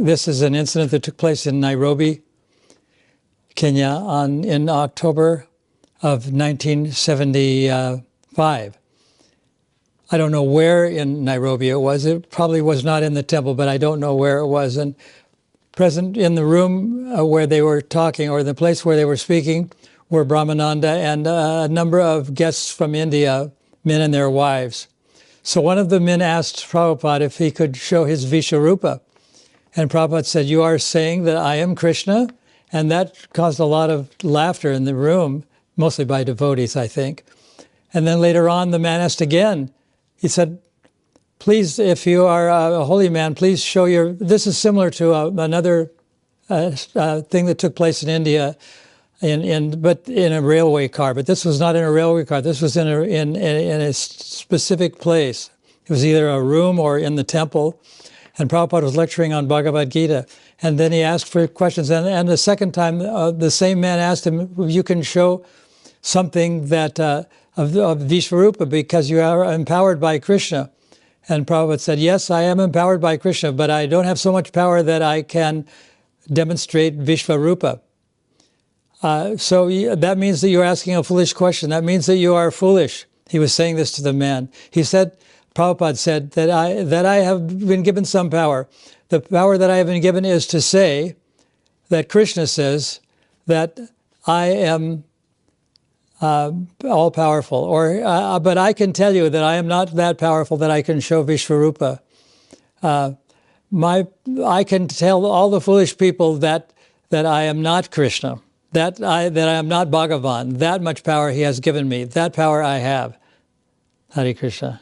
this is an incident that took place in Nairobi, Kenya, in October of 1975. I don't know where in Nairobi it was. It probably was not in the temple, but I don't know where it was. And present in the room where they were talking, or the place where they were speaking, were Brahmananda and a number of guests from India, men and their wives. So one of the men asked Prabhupada if he could show his Vishwarupa. And Prabhupada said, "You are saying that I am Krishna?" And that caused a lot of laughter in the room, mostly by devotees, I think. And then later on, the man asked again. He said, "Please, if you are a holy man, please show your..." This is similar to another thing that took place in India, but in a railway car. But this was not in a railway car. This was in a specific place. It was either a room or in the temple. And Prabhupada was lecturing on Bhagavad Gita. And then he asked for questions. And the second time, the same man asked him, "You can show something that of Vishwarupa because you are empowered by Krishna." And Prabhupada said, "Yes, I am empowered by Krishna, but I don't have so much power that I can demonstrate Vishwarupa." So that means that you're asking a foolish question. That means that you are foolish. He was saying this to the man. He said, Prabhupada said that I have been given some power. The power that I have been given is to say that Krishna says that I am all-powerful. But I can tell you that I am not that powerful that I can show Vishwarupa. I can tell all the foolish people that I am not Krishna, that I am not Bhagavan. That much power he has given me. That power I have. Hare Krishna.